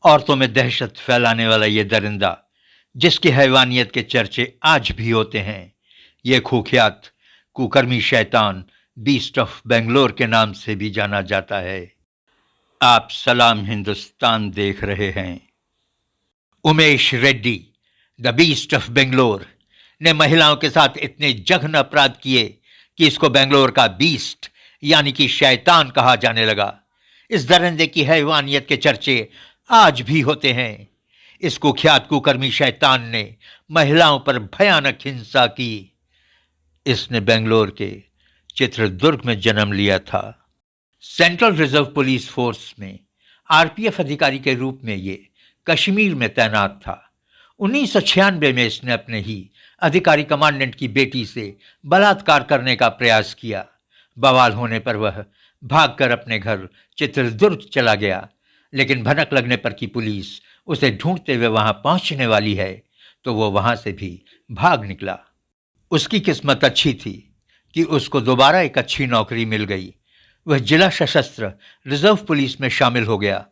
औरतों में दहशत फैलाने वाला ये दरिंदा, जिसकी हैवानियत के चर्चे आज भी होते हैं, ये कुख्यात कुकर्मी शैतान बीस्ट ऑफ बेंगलोर के नाम से भी जाना जाता है। आप सलाम हिंदुस्तान देख रहे हैं। Umesh Reddy the beast of Bangalore ने महिलाओं के साथ इतने जघन्य अपराध किए कि इसको बेंगलोर का बीस्ट यानी कि शैतान कहा जाने लगा। इस दरिंदे की हैवानियत के चर्चे आज भी होते हैं। इस कुख्यात कुकर्मी शैतान ने महिलाओं पर भयानक हिंसा की। इसने बेंगलोर के चित्रदुर्ग में जन्म लिया था। सेंट्रल रिजर्व पुलिस फोर्स में आरपीएफ अधिकारी के रूप में ये कश्मीर में तैनात था। 1996 में इसने अपने ही अधिकारी कमांडेंट की बेटी से बलात्कार करने का प्रयास किया। बवाल होने पर वह भागकर अपने घर चित्रदुर्ग चला गया, लेकिन भनक लगने पर कि पुलिस उसे ढूंढते हुए वहां पहुंचने वाली है तो वो वहां से भी भाग निकला। उसकी किस्मत अच्छी थी कि उसको दोबारा एक अच्छी नौकरी मिल गई। वह जिला सशस्त्र रिजर्व पुलिस में शामिल हो गया।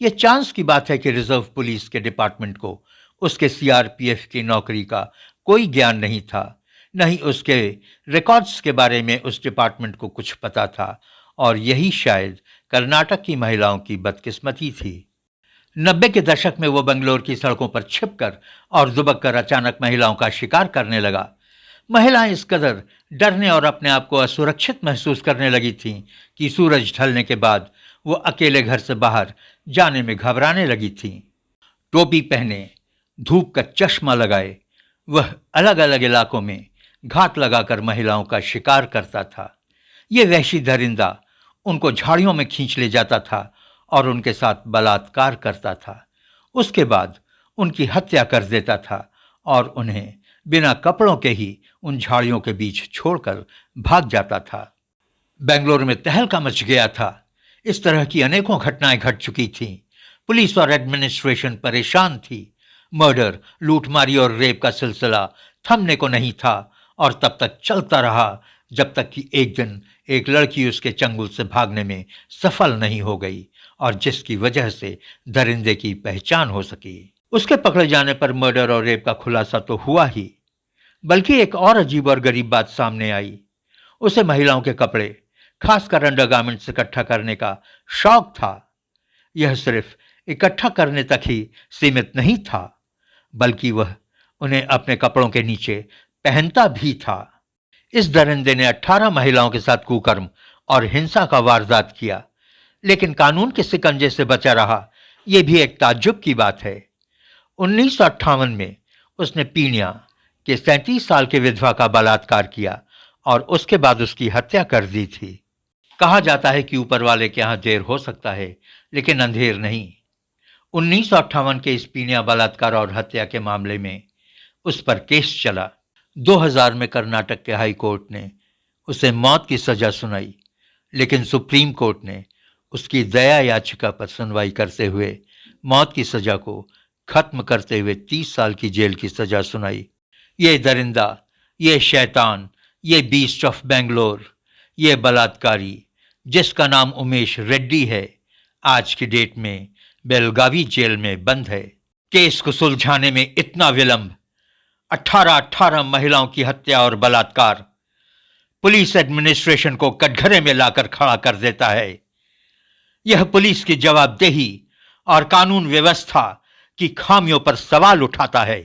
यह चांस की बात है कि रिजर्व पुलिस के डिपार्टमेंट को उसके सीआरपीएफ की नौकरी का कोई ज्ञान नहीं था, न ही उसके रिकॉर्ड्स के बारे में उस डिपार्टमेंट को कुछ पता था, और यही शायद कर्नाटक की महिलाओं की बदकिस्मती थी। 90 के दशक में वो बेंगलोर की सड़कों पर छिपकर और दुबककर अचानक महिलाओं का शिकार करने लगा। महिलाएं इस कदर डरने और अपने आप को असुरक्षित महसूस करने लगी थीं कि सूरज ढलने के बाद वो अकेले घर से बाहर जाने में घबराने लगी थीं। टोपी पहने, धूप का चश्मा लगाए, वह अलग अलग इलाकों में घात लगाकर महिलाओं का शिकार करता था। ये वहशी दरिंदा उनको झाड़ियों में खींच ले जाता था और उनके साथ बलात्कार करता था। उसके बाद उनकी हत्या कर देता था और उन्हें बिना कपड़ों के ही उन झाड़ियों के बीच छोड़कर भाग जाता था। बेंगलोर में तहलका मच गया था। इस तरह की अनेकों घटनाएं घट चुकी थीं। पुलिस और एडमिनिस्ट्रेशन परेशान थी। मर्डर, लूटमारी और रेप का सिलसिला थमने को नहीं था और तब तक चलता रहा जब तक कि एक दिन एक लड़की उसके चंगुल से भागने में सफल नहीं हो गई और जिसकी वजह से दरिंदे की पहचान हो सकी। उसके पकड़े जाने पर मर्डर और रेप का खुलासा तो हुआ ही, बल्कि एक और अजीब और गरीब बात सामने आई। उसे महिलाओं के कपड़े, खासकर अंडरगारमेंट्स इकट्ठा करने का शौक था। यह सिर्फ इकट्ठा करने तक ही सीमित नहीं था, बल्कि वह उन्हें अपने कपड़ों के नीचे पहनता भी था। इस दरिंदे ने 18 महिलाओं के साथ कुकर्म और हिंसा का वारदात किया, लेकिन कानून के शिकंजे से बचा रहा। यह भी एक ताज्जुब की बात है। 1958 में उसने पीणिया के 37 साल के विधवा का बलात्कार किया और उसके बाद उसकी हत्या कर दी थी। कहा जाता है कि ऊपर वाले के यहां देर हो सकता है, लेकिन अंधेर नहीं। 1958 के इस पीणिया बलात्कार और हत्या के मामले में उस पर केस चला। 2000 में कर्नाटक के हाई कोर्ट ने उसे मौत की सजा सुनाई, लेकिन सुप्रीम कोर्ट ने उसकी दया याचिका पर सुनवाई करते हुए मौत की सजा को खत्म करते हुए 30 साल की जेल की सजा सुनाई। ये दरिंदा, ये शैतान, ये बीस्ट ऑफ बेंगलोर, ये बलात्कारी जिसका नाम उमेश रेड्डी है, आज की डेट में बेलगावी जेल में बंद है। केस को सुलझाने में इतना विलंब, 18 महिलाओं की हत्या और बलात्कार पुलिस एडमिनिस्ट्रेशन को कटघरे में लाकर खड़ा कर देता है। यह पुलिस की जवाबदेही और कानून व्यवस्था की खामियों पर सवाल उठाता है।